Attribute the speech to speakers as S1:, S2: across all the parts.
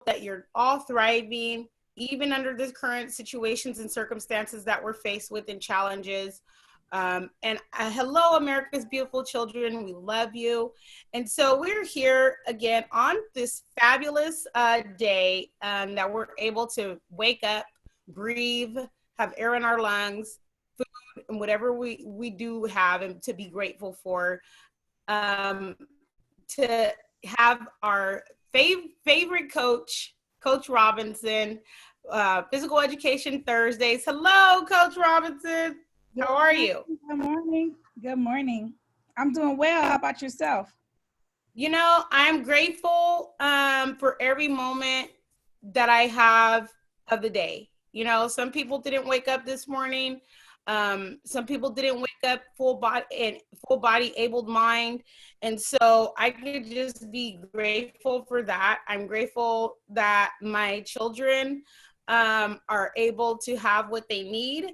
S1: that you're all thriving, even under the current situations and circumstances that we're faced with and challenges. And hello, America's beautiful children. We love you. And so we're here again on this fabulous day that we're able to wake up, breathe, have air in our lungs, food, and whatever we do have, and to be grateful for. To have our favorite coach, Coach Robinson, Physical Education Thursdays. Hello, Coach Robinson. How are you?
S2: Good morning. Good morning. I'm doing well. How about yourself?
S1: You know, I'm grateful for every moment that I have of the day. You know, some people didn't wake up this morning. Some people didn't wake up full body abled mind. And so I could just be grateful for that. I'm grateful that my children are able to have what they need.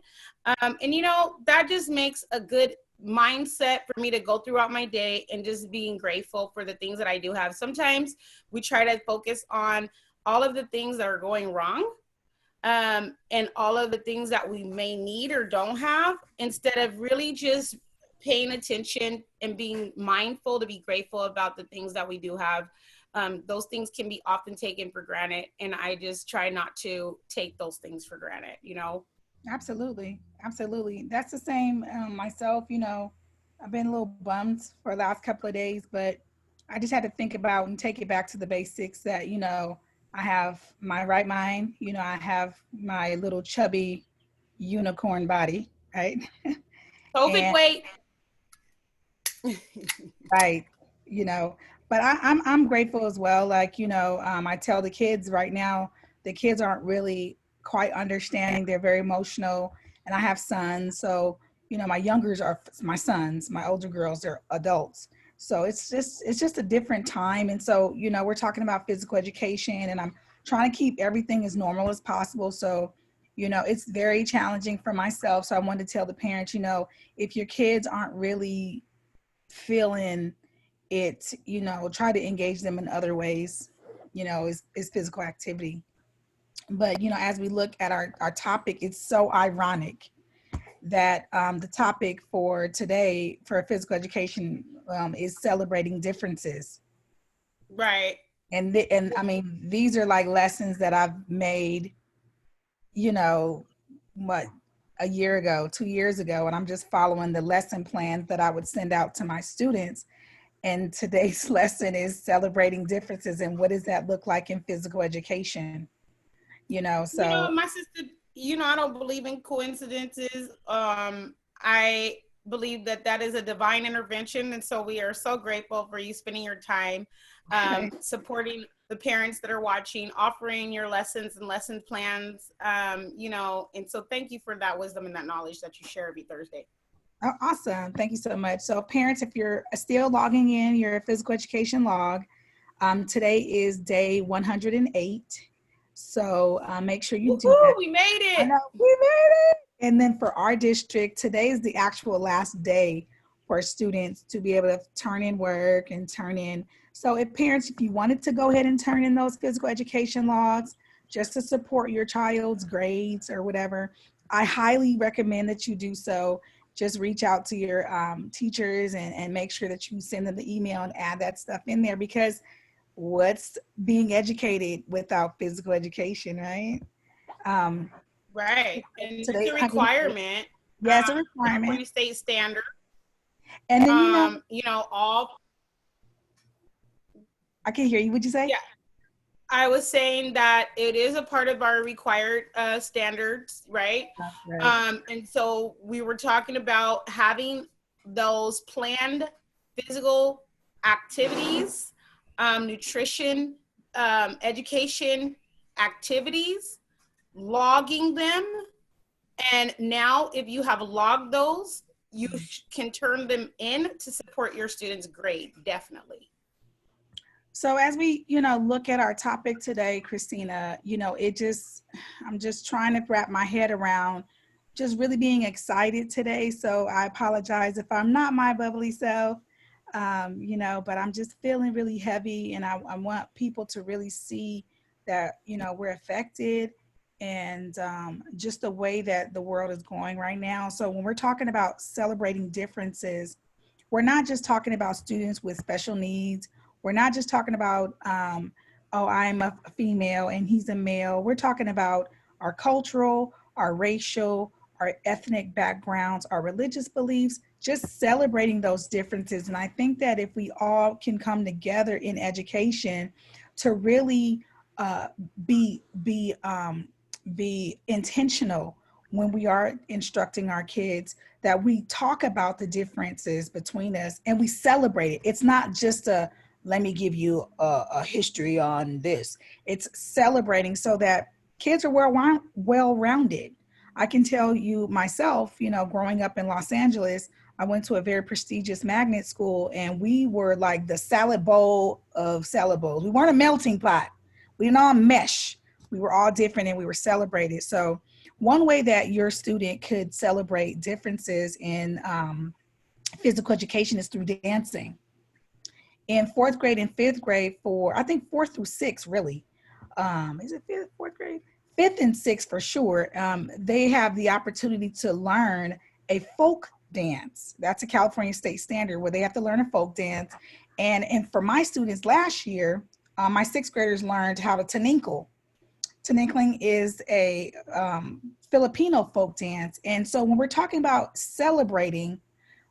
S1: And, you know, that just makes a good mindset for me to go throughout my day and just being grateful for the things that I do have. Sometimes we try to focus on all of the things that are going wrong, and all of the things that we may need or don't have, instead of really just paying attention and being mindful to be grateful about the things that we do have. Those things can be often taken for granted, and I just try not to take those things for granted, you know?
S2: Absolutely. Absolutely. That's the same myself. I've been a little bummed for the last couple of days, but I just had to think about and take it back to the basics that, I have my right mind, I have my little chubby unicorn body, right?
S1: COVID
S2: And
S1: weight.
S2: right, you know, but I'm grateful as well. Like, I tell the kids right now, the kids aren't really quite understanding. They're very emotional, and I have sons, so my youngers are my sons. My older girls, they're adults. So it's just a different time. And so we're talking about physical education, and I'm trying to keep everything as normal as possible. So it's very challenging for myself. So I wanted to tell the parents, if your kids aren't really feeling it, try to engage them in other ways, is physical activity. But as we look at our topic, it's so ironic that the topic for today for physical education is celebrating differences.
S1: Right.
S2: And I mean, these are like lessons that I've made, you know what, a year ago, 2 years ago, and I'm just following the lesson plans that I would send out to my students. And today's lesson is celebrating differences, and what does that look like in physical education?
S1: You know,
S2: So
S1: my sister, you know, I don't believe in coincidences. I believe that that is a divine intervention. And so we are so grateful for you spending your time supporting the parents that are watching, offering your lessons and lesson plans, you know, and so thank you for that wisdom and that knowledge that you share every Thursday.
S2: oh, awesome. Thank you so much. So parents, if you're still logging in your physical education log, today is day 108. So make sure you do
S1: Woohoo,
S2: that.
S1: we made
S2: I
S1: it.
S2: know we made it. And then for our district, today is the actual last day for students to be able to turn in work and turn in. So if parents, if you wanted to go ahead and turn in those physical education logs just to support your child's grades or whatever, I highly recommend that you do so. Just reach out to your teachers and make sure that you send them the email and add that stuff in there, because what's being educated without physical education, right? Um,
S1: Right. And it's
S2: Today,
S1: a
S2: 108.
S1: requirement,
S2: Yes, a requirement.
S1: California state standard.
S2: And then,
S1: You know, all,
S2: I can hear you. What'd you say?
S1: yeah, I was saying that it is a part of our required standards, right?
S2: Right.
S1: And so we were talking about having those planned physical activities, nutrition, education activities, logging them. And now, if you have logged those, you can turn them in to support your students' grade, definitely.
S2: So as we, look at our topic today, Christina, I'm just trying to wrap my head around just really being excited today. So I apologize if I'm not my bubbly self, but I'm just feeling really heavy, and I want people to really see that, we're affected, and just the way that the world is going right now. So when we're talking about celebrating differences, we're not just talking about students with special needs. We're not just talking about, oh, I'm a female and he's a male. We're talking about our cultural, our racial, our ethnic backgrounds, our religious beliefs, just celebrating those differences. And I think that if we all can come together in education to really uh, be intentional when we are instructing our kids, that we talk about the differences between us and we celebrate it. It's not just a, let me give you a history on this. It's celebrating so that kids are well rounded. I can tell you myself, growing up in Los Angeles, I went to a very prestigious magnet school, and we were like the salad bowl of salad bowls. We weren't a melting pot. We didn't all mesh. We were all different and we were celebrated. So one way that your student could celebrate differences in physical education is through dancing. In fourth grade and fifth grade, for I think fourth through sixth, really, is it fifth, fourth grade? Fifth and sixth for sure. They have the opportunity to learn a folk dance. That's a California state standard where they have to learn a folk dance. And for my students last year, my sixth graders learned how to taninkle. Taninkling is a Filipino folk dance. And so when we're talking about celebrating,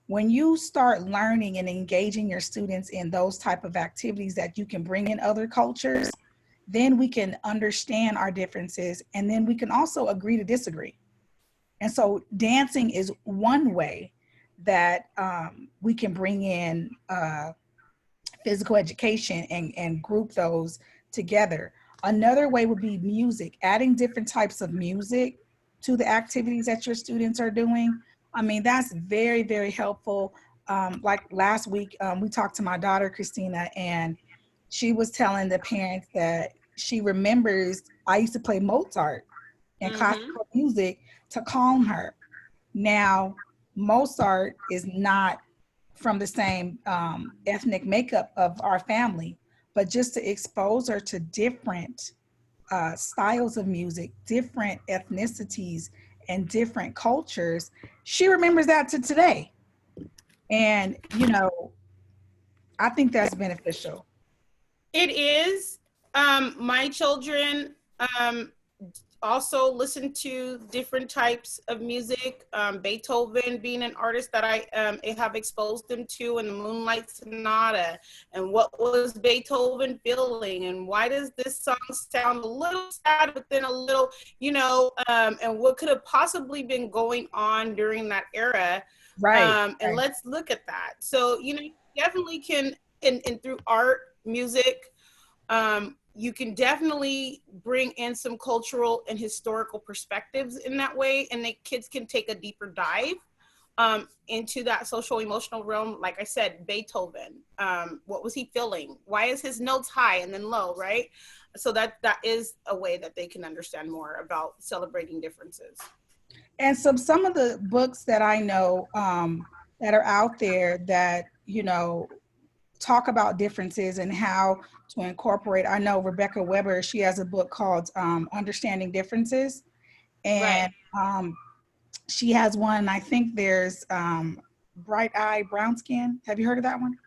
S2: when you start learning and engaging your students in those type of activities that you can bring in other cultures, then we can understand our differences, and then we can also agree to disagree. And so dancing is one way that we can bring in physical education and group those together. Another way would be music, adding different types of music to the activities that your students are doing. I mean, that's very, very helpful. Like last week, we talked to my daughter, Christina, and she was telling the parents that she remembers I used to play Mozart and
S1: Mm-hmm.
S2: classical music to calm her. Now, Mozart is not from the same ethnic makeup of our family, but just to expose her to different styles of music, different ethnicities, and different cultures, she remembers that to today. And, I think that's beneficial.
S1: It is. My children also listen to different types of music. Beethoven being an artist that I have exposed them to, and the Moonlight Sonata, and what was Beethoven feeling, and why does this song sound a little sad, but then a little, and what could have possibly been going on during that era.
S2: Right,
S1: And
S2: right.
S1: let's look at that. So, you definitely can, and through art, music, you can definitely bring in some cultural and historical perspectives in that way, and the kids can take a deeper dive into that social emotional realm. Like I said, Beethoven, what was he feeling? Why is his notes high and then low, right? So that is a way that they can understand more about celebrating differences.
S2: And some of the books that I know that are out there that, talk about differences and how to incorporate. I know Rebecca Weber, she has a book called Understanding Differences. And
S1: Right.
S2: she has one, I think there's Bright Eye, Brown Skin. Have you heard of that one?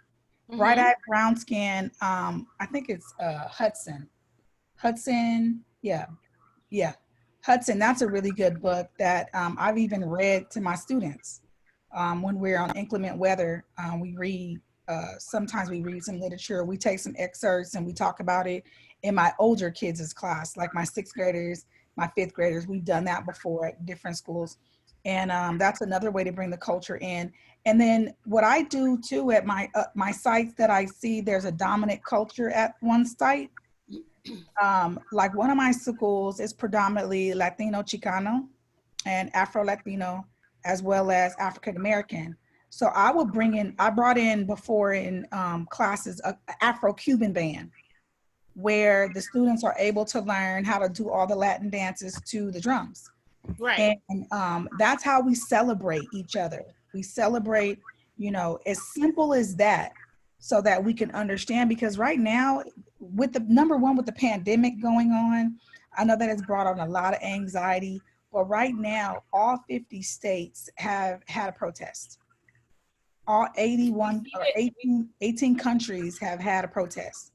S2: Bright
S1: Mm-hmm.
S2: Eye, Brown Skin. I think it's Hudson. Hudson, yeah, yeah. Hudson, that's a really good book that I've even read to my students. When we're on inclement weather, we read, sometimes we read some literature, we take some excerpts and we talk about it in my older kids' class, like my sixth graders, my fifth graders. We've done that before at different schools. And that's another way to bring the culture in. And then what I do too at my sites that I see there's a dominant culture at one site, like one of my schools is predominantly Latino Chicano and Afro Latino, as well as African American. So I brought in before in classes a Afro Cuban band where the students are able to learn how to do all the Latin dances to the drums.
S1: Right.
S2: And that's how we celebrate each other. We celebrate, as simple as that, so that we can understand. Because right now, with the number one, with the pandemic going on, I know that has brought on a lot of anxiety. But right now, all 50 states have had a protest. All
S1: We
S2: 81
S1: see
S2: or
S1: it.
S2: 18 countries have had a protest.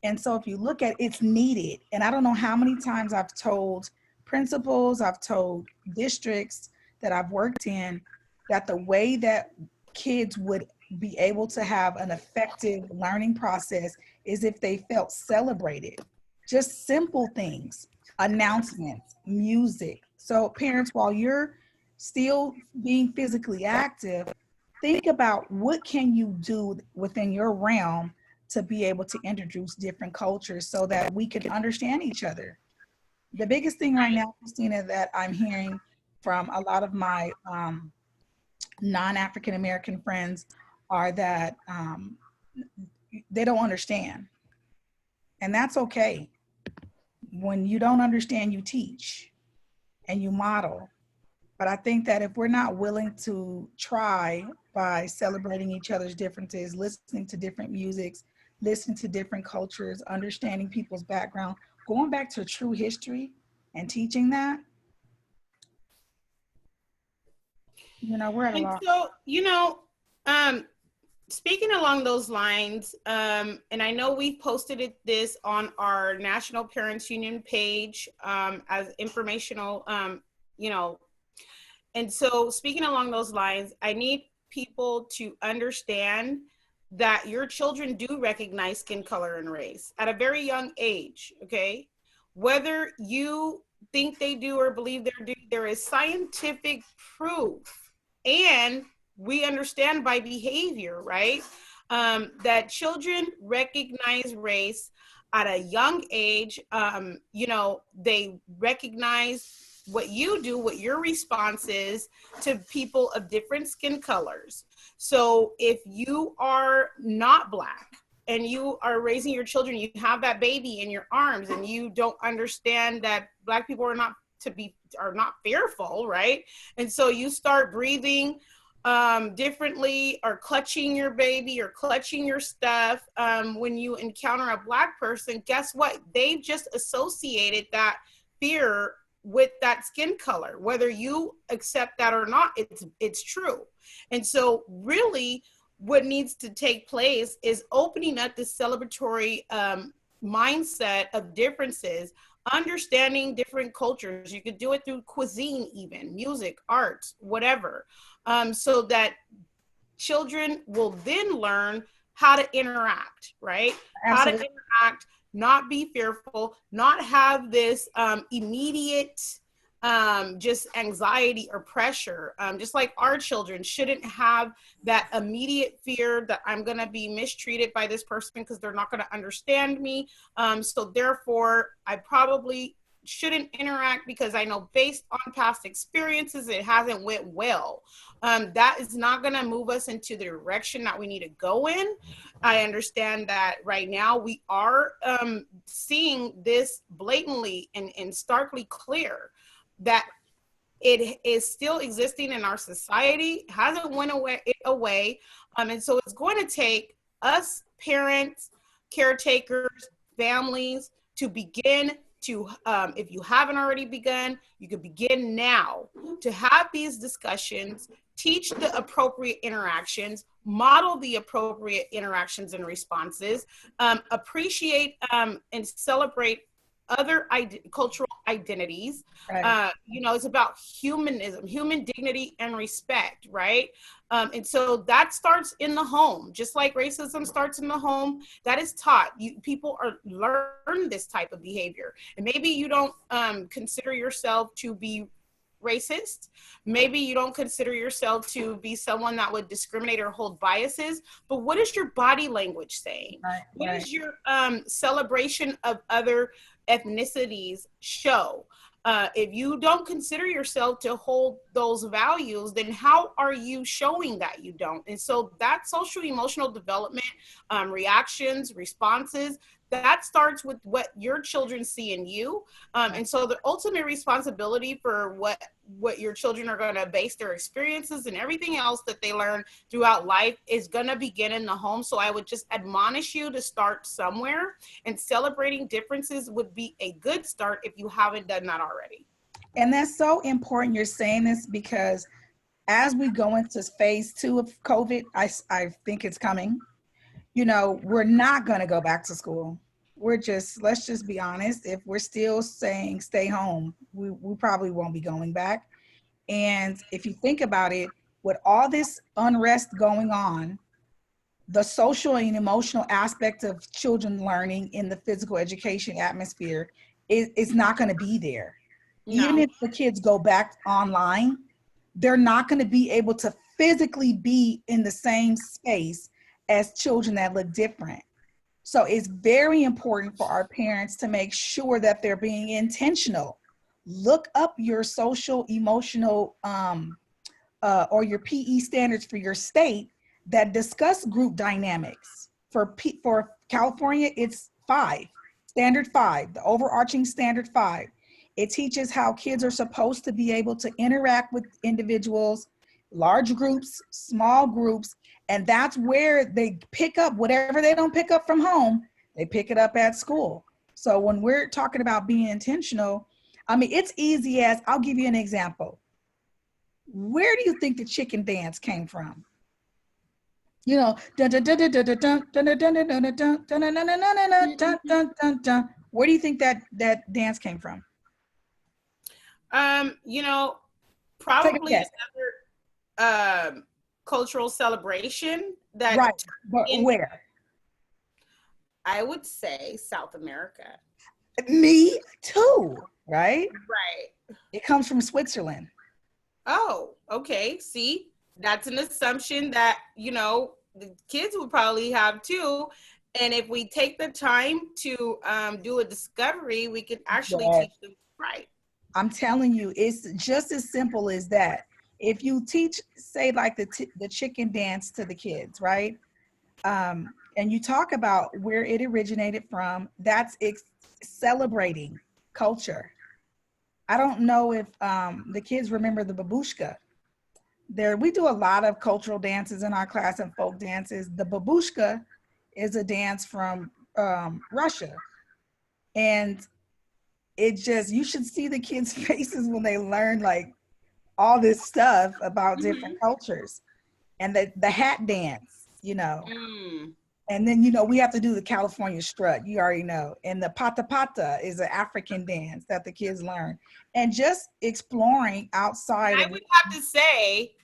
S2: And so if you look at it's needed. And I don't know how many times I've told principals, I've told districts that I've worked in that the way that kids would be able to have an effective learning process is if they felt celebrated. Just simple things, announcements, music. So parents, while you're still being physically active, think about what can you do within your realm to be able to introduce different cultures so that we can understand each other. The biggest thing right now, Christina, that I'm hearing from a lot of my non-African American friends are that they don't understand, and that's okay. When you don't understand, you teach and you model. But I think that if we're not willing to try by celebrating each other's differences, listening to different musics, listening to different cultures, understanding people's background, going back to true history and teaching that, we're at a
S1: And
S2: loss.
S1: so, um, speaking along those lines, and I know we posted this on our National Parents Union page as informational, you know, and so speaking along those lines, I need people to understand that your children do recognize skin color and race at a very young age, okay? Whether you think they do or believe they do, there is scientific proof. And we understand by behavior, right? That children recognize race at a young age. They recognize what you do, what your response is to people of different skin colors. So if you are not Black and you are raising your children, you have that baby in your arms and you don't understand that Black people are not fearful, right? And so you start breathing differently or clutching your baby or clutching your stuff when you encounter a Black person. Guess what? They've just associated that fear with that skin color. Whether you accept that or not, it's true. And so really what needs to take place is opening up this celebratory mindset of differences, understanding different cultures. You could do it through cuisine, even music, arts, whatever, so that children will then learn how to interact, right? How to
S2: Absolutely.
S1: interact, not be fearful, not have this immediate just anxiety or pressure. Just like our children shouldn't have that immediate fear that I'm going to be mistreated by this person because they're not going to understand me. So therefore, I probably shouldn't interact because I know based on past experiences, it hasn't went well. That is not going to move us into the direction that we need to go in. I understand that right now we are seeing this blatantly and starkly clear that it is still existing in our society, hasn't went away. And so it's going to take us parents, caretakers, families to begin to, if you haven't already begun, you could begin now to have these discussions, teach the appropriate interactions, model the appropriate interactions and responses, appreciate and celebrate other cultural identities.
S2: Right.
S1: It's about humanism, human dignity and respect, right? And so that starts in the home. Just like racism starts in the home, that is taught. People are learn this type of behavior. And maybe you don't consider yourself to be racist. Maybe you don't consider yourself to be someone that would discriminate or hold biases, but what is your body language saying?
S2: Right.
S1: What
S2: Right.
S1: is your celebration of other ethnicities show? If you don't consider yourself to hold those values, then how are you showing that you don't? And so that social emotional development, reactions, responses, that starts with what your children see in you. And so the ultimate responsibility for what your children are going to base their experiences and everything else that they learn throughout life is going to begin in the home. So I would just admonish you to start somewhere, and celebrating differences would be a good start if you haven't done that already.
S2: And that's so important you're saying this, because as we go into phase 2 of COVID, I think it's coming. We're not going to go back to school. Let's just be honest. If we're still saying stay home, we probably won't be going back. And if you think about it, with all this unrest going on, the social and emotional aspect of children learning in the physical education atmosphere is not going to be there. Even
S1: No.
S2: if the kids go back online, they're not going to be able to physically be in the same space as children that look different. So it's very important for our parents to make sure that they're being intentional. Look up your social, emotional, or your PE standards for your state that discuss group dynamics. For California, it's 5, standard 5, the overarching standard 5. It teaches how kids are supposed to be able to interact with individuals, large groups, small groups, and that's where they pick up whatever they don't pick up from home, they pick it up at school. So when we're talking about being intentional, I mean, it's easy as, I'll give you an example. Where do you think the chicken dance came from? Where do you think that dance came from?
S1: You know,
S2: Take a
S1: probably
S2: guess.
S1: another cultural celebration that
S2: Right, but
S1: in,
S2: where?
S1: I would say, South America.
S2: Me too, right?
S1: Right.
S2: It comes from Switzerland.
S1: Oh, okay. See, that's an assumption that, the kids would probably have too. And if we take the time to do a discovery, we can actually
S2: Yes.
S1: teach them right.
S2: I'm telling you, it's just as simple as that. If you teach, say, like the chicken dance to the kids, right? And you talk about where it originated from, that's celebrating culture. I don't know if the kids remember the babushka. We do a lot of cultural dances in our class and folk dances. The babushka is a dance from Russia, and you should see the kids' faces when they learn like all this stuff about different
S1: Mm-hmm.
S2: cultures, and the hat dance,
S1: Mm.
S2: and then we have to do the California strut, you already know, and the pata pata is an African dance that the kids learn, and just exploring outside
S1: I
S2: of.
S1: would have to say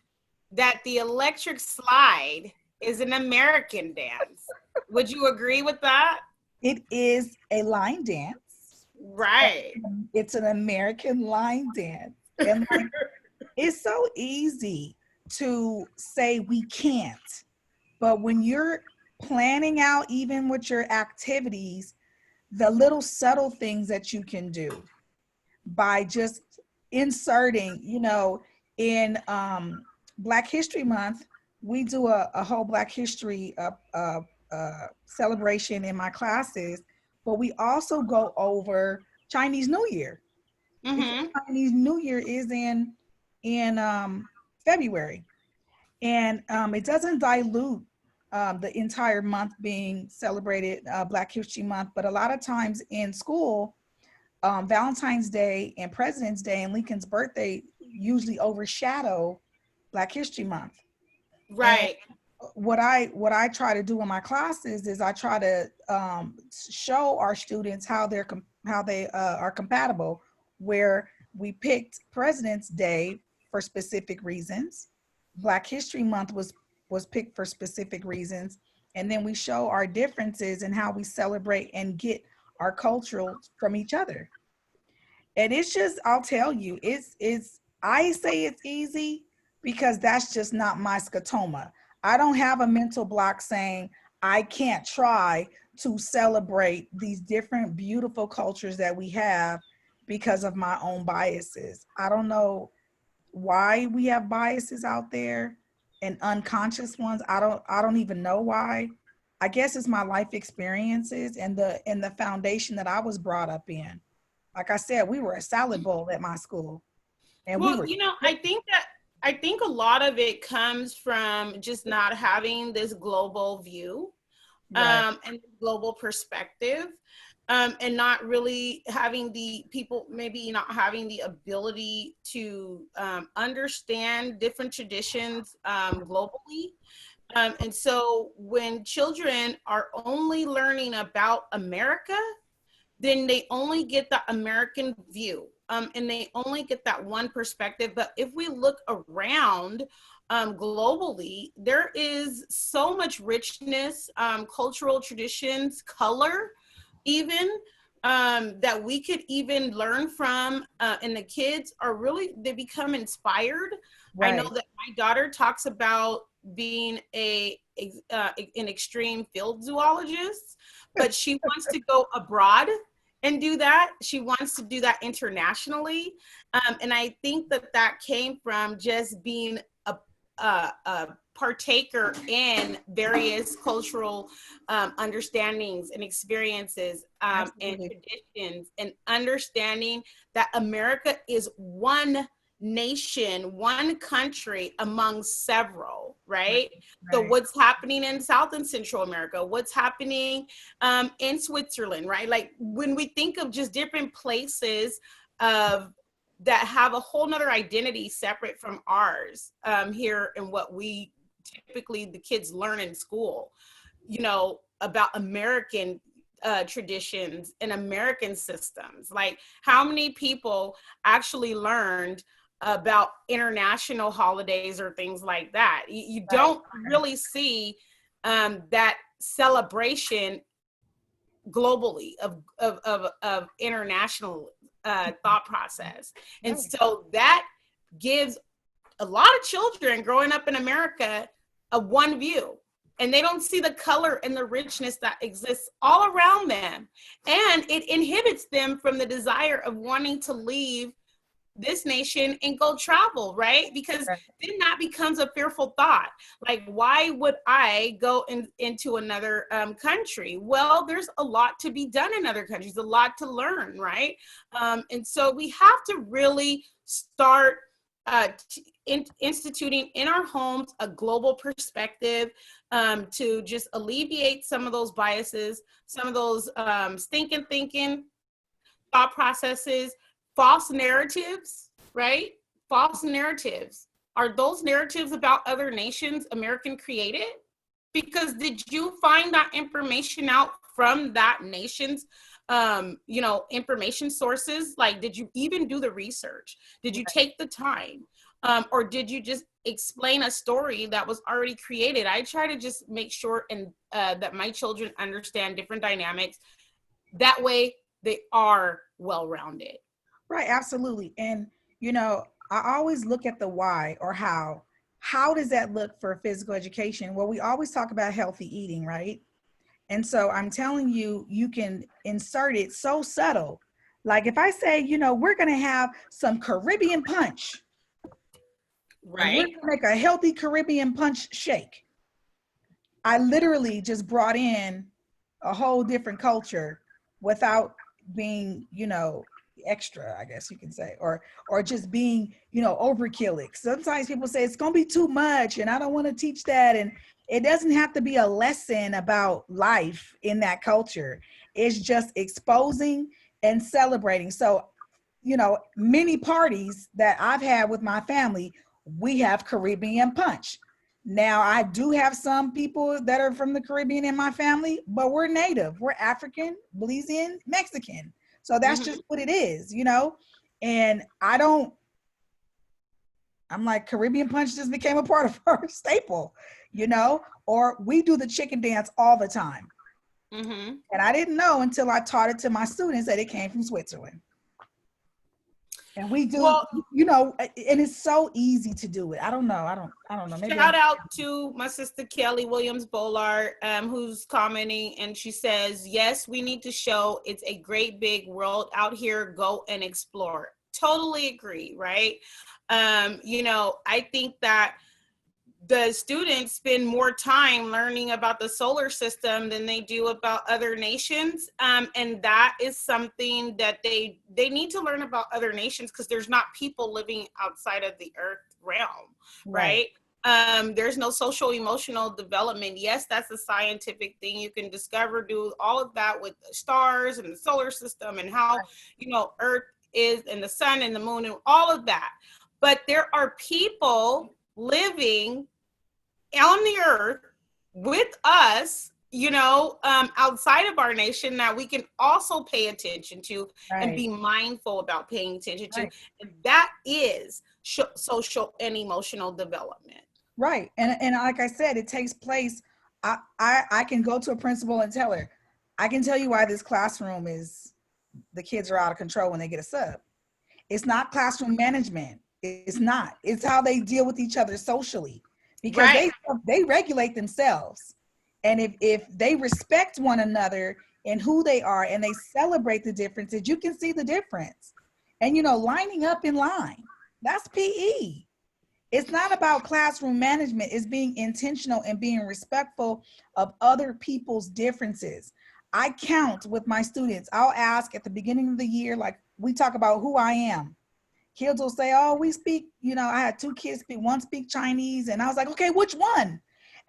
S1: that the electric slide is an American dance. Would you agree with that?
S2: It is a line dance.
S1: Right.
S2: It's an American line dance. And like, it's so easy to say we can't. But when you're planning out, even with your activities, the little subtle things that you can do by just inserting, in Black History Month, we do a whole Black History celebration in my classes, but we also go over Chinese New Year, because
S1: Mm-hmm.
S2: Chinese New Year is in February, and it doesn't dilute the entire month being celebrated, Black History Month. But a lot of times in school, Valentine's Day and President's Day and Lincoln's birthday usually overshadow Black History Month. And
S1: Right.
S2: what I try to do in my classes is I try to show our students how they are compatible. Where we picked President's Day for specific reasons, Black History Month was picked for specific reasons, and then we show our differences and how we celebrate and get our cultural from each other. And it's just, I'll tell you, it's I say it's easy because that's just not my scotoma. I don't have a mental block saying I can't try to celebrate these different beautiful cultures that we have because of my own biases. I don't know why we have biases out there and unconscious ones. I don't even know why. I guess it's my life experiences and the foundation that I was brought up in. Like I said, we were a salad bowl at my school, and we
S1: Well,
S2: were
S1: I think a lot of it comes from just not having this global view,
S2: right,
S1: and global perspective, and not really having the people, maybe not having the ability to understand different traditions globally. And so when children are only learning about America, then they only get the American view, and they only get that one perspective. But if we look around globally, there is so much richness, cultural traditions, color, even that we could even learn from. And the kids are really, they become inspired. I know
S2: right.
S1: that my daughter talks about being an extreme field zoologist, but she wants to go abroad and do that. She wants to do that internationally. And I think that that came from just being a partaker in various cultural understandings and experiences, and
S2: Absolutely.
S1: traditions, and understanding that America is one nation, one country among several,
S2: Right,
S1: right? So
S2: right,
S1: what's happening in South and Central America, what's happening in Switzerland, right? Like when we think of just different places of that have a whole nother identity separate from ours, here, and what we typically the kids learn in school, about American traditions and American systems. Like how many people actually learned about international holidays or things like that? You
S2: right.
S1: don't really see that celebration globally of international thought process. And
S2: Right.
S1: so that gives a lot of children growing up in America a one view, and they don't see the color and the richness that exists all around them. And it inhibits them from the desire of wanting to leave this nation and go travel, right? Because
S2: Right.
S1: then that becomes a fearful thought. Like, why would I go into another country? Well, there's a lot to be done in other countries, a lot to learn, right? And so we have to really start instituting in our homes a global perspective, to just alleviate some of those biases, some of those stinking thinking thought processes, false narratives, right? False narratives. Are those narratives about other nations American created? Because did you find that information out from that nation's information sources? Like, did you even do the research? Did you take the time? Or did you just explain a story that was already created? I try to just make sure and that my children understand different dynamics. That way they are well-rounded.
S2: Right, absolutely. And I always look at the why or how. How does that look for physical education? Well, we always talk about healthy eating, right? And so I'm telling you, you can insert it so subtle. Like if I say, we're going to have some Caribbean punch and we're
S1: Right.
S2: going to make a healthy Caribbean punch shake. I literally just brought in a whole different culture without being, extra, I guess you can say, or just being, overkill it. Sometimes people say it's going to be too much and I don't want to teach that. And it doesn't have to be a lesson about life in that culture. It's just exposing and celebrating. So, many parties that I've had with my family, we have Caribbean punch. Now, I do have some people that are from the Caribbean in my family, but we're native. We're African, Belizean, Mexican. So that's
S1: Mm-hmm.
S2: just what it is, And I'm like, Caribbean punch just became a part of our staple, or we do the chicken dance all the time.
S1: Mm-hmm.
S2: And I didn't know until I taught it to my students that it came from Switzerland. And we do,
S1: Well,
S2: and it's so easy to do it. I don't know. I don't know. Maybe
S1: shout out to my sister Kelly Williams Bollard, who's commenting, and she says, yes, we need to show it's a great big world out here. Go and explore. Totally agree, right? I think that the students spend more time learning about the solar system than they do about other nations, and that is something that they need to learn about other nations, because there's not people living outside of the earth realm,
S2: Right.
S1: right? There's no social emotional development. Yes, that's a scientific thing. You can discover, do all of that with the stars and the solar system and how, earth is, and the sun and the moon and all of that. But there are people living on the earth with us, outside of our nation, that we can also pay attention to and
S2: Right.
S1: be mindful about paying attention to.
S2: Right.
S1: And that is social and emotional development.
S2: Right. And like I said, it takes place. I can go to a principal and tell her, I can tell you why this classroom is, the kids are out of control when they get a sub. It's not classroom management. It's not. It's how they deal with each other socially, because
S1: Right,
S2: they regulate themselves. And if they respect one another and who they are, and they celebrate the differences, you can see the difference. And lining up in line, that's PE. It's not about classroom management. It's being intentional and being respectful of other people's differences. I count with my students. I'll ask at the beginning of the year, like we talk about who I am. Kids will say, oh, we speak, I had two kids speak, one speak Chinese. And I was like, okay, which one?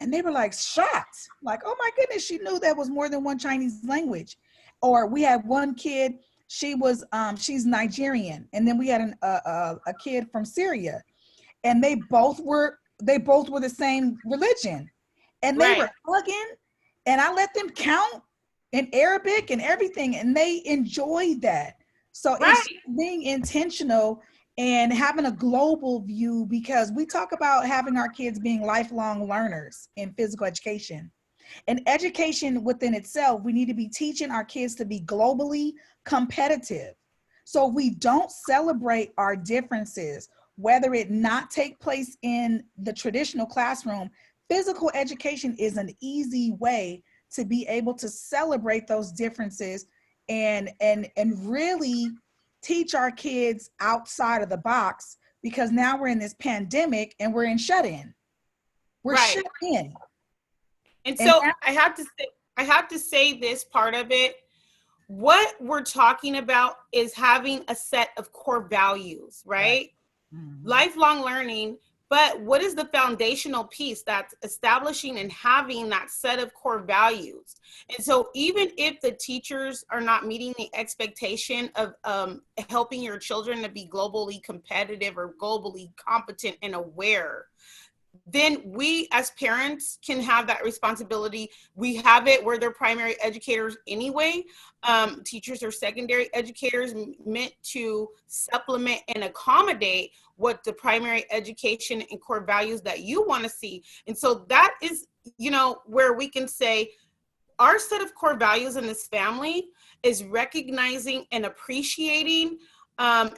S2: And they were like shocked. Like, oh my goodness, she knew there was more than one Chinese language. Or we had one kid, she's Nigerian. And then we had a kid from Syria, and they both were the same religion, and they
S1: right,
S2: were hugging, and I let them count in Arabic and everything, and they enjoyed that. So it's
S1: right,
S2: being intentional and having a global view, because we talk about having our kids being lifelong learners in physical education. And education within itself, we need to be teaching our kids to be globally competitive. So if we don't celebrate our differences, whether it not take place in the traditional classroom, physical education is an easy way to be able to celebrate those differences, and really teach our kids outside of the box, because now we're in this pandemic and we're in shut in. We're
S1: right.
S2: shut in.
S1: And
S2: And
S1: so I have to say this part of it. What we're talking about is having a set of core values,
S2: right.
S1: right?
S2: Mhm.
S1: Lifelong learning. But what is the foundational piece? That's establishing and having that set of core values. And so even if the teachers are not meeting the expectation of helping your children to be globally competitive or globally competent and aware, then we as parents can have that responsibility. We have it where they're primary educators anyway. Teachers are secondary educators, meant to supplement and accommodate what the primary education and core values that you want to see. And so that is, where we can say our set of core values in this family is recognizing and appreciating,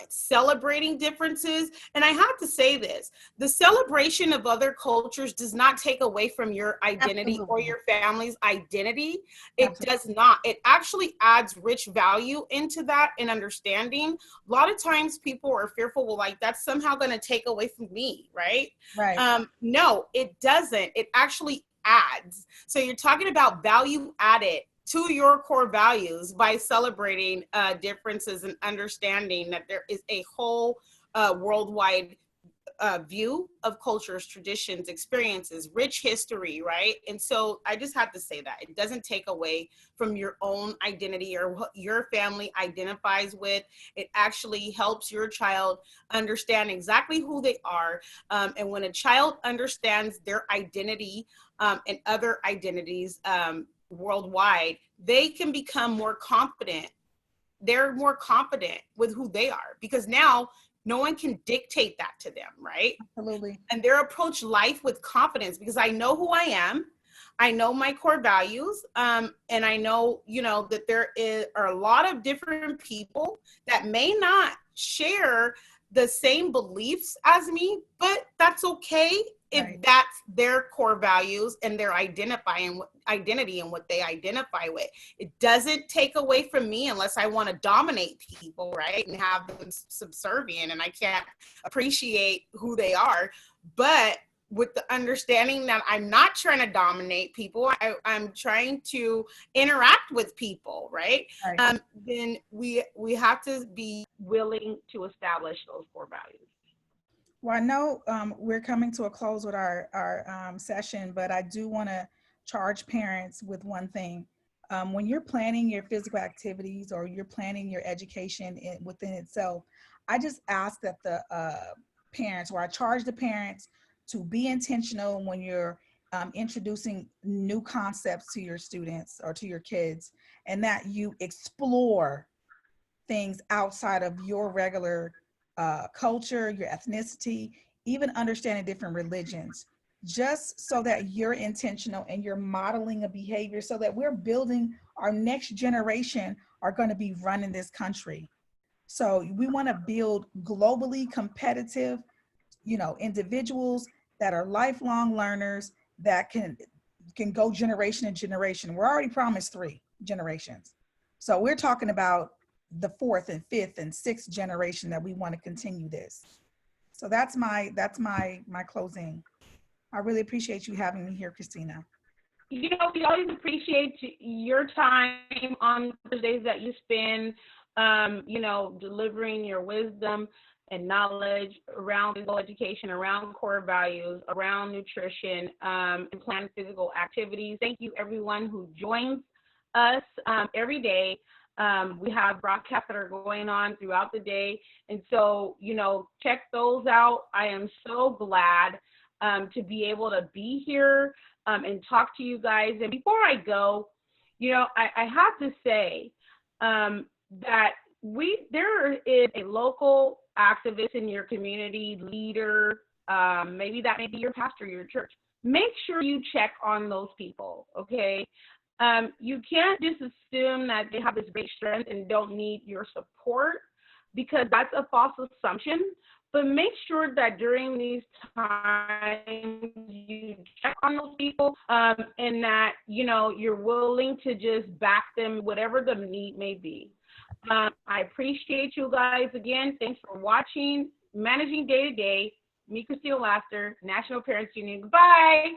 S1: celebrating differences. And I have to say this, the celebration of other cultures does not take away from your identity or
S2: Absolutely.
S1: your family's identity. It
S2: Absolutely.
S1: does not. It actually adds rich value into that and understanding. A lot of times people are fearful, well, like that's somehow going to take away from me, right?
S2: Right.
S1: No, it doesn't. It actually adds. So you're talking about value added to your core values by celebrating differences and understanding that there is a whole worldwide view of cultures, traditions, experiences, rich history, right? And so I just have to say that it doesn't take away from your own identity or what your family identifies with. It actually helps your child understand exactly who they are. And when a child understands their identity and other identities worldwide, they can become more confident. They're more confident with who they are, because now no one can dictate that to them, right?
S2: Absolutely.
S1: And they approach life with confidence, because I know who I am. I know my core values, and I know, that are a lot of different people that may not share the same beliefs as me, but that's okay if
S2: Right.
S1: that's their core values and their identity and what they identify with. It doesn't take away from me unless I want to dominate people, right? And have them subservient, and I can't appreciate who they are. But with the understanding that I'm not trying to dominate people. I'm trying to interact with people, right?
S2: Right.
S1: Then we have to be willing to establish those core values.
S2: Well, I know we're coming to a close with our session, but I do want to charge parents with one thing. When you're planning your physical activities or you're planning your education within itself, I just ask that the parents, or I charge the parents to be intentional when you're introducing new concepts to your students or to your kids, and that you explore things outside of your regular culture, your ethnicity, even understanding different religions, just so that you're intentional and you're modeling a behavior so that we're building our next generation are going to be running this country. So we want to build globally competitive, individuals that are lifelong learners that can go generation to generation. We're already promised 3 generations. So we're talking about the 4th and 5th and 6th generation that we want to continue this. So that's my closing. I really appreciate you having me here, Christina.
S1: We always appreciate your time on the days that you spend, delivering your wisdom and knowledge around physical education, around core values, around nutrition, and planned physical activities. Thank you, everyone who joins us every day. We have broadcasts that are going on throughout the day. And so, check those out. I am so glad to be able to be here and talk to you guys. And before I go, I have to say that there is a local activist in your community, leader, maybe that may be your pastor, your church. Make sure you check on those people, okay? You can't just assume that they have this great strength and don't need your support, because that's a false assumption. But make sure that during these times you check on those people, and that you're willing to just back them, whatever the need may be. I appreciate you guys again. Thanks for watching Managing Day to Day. Me, Christina Laster, National Parents Union. Goodbye.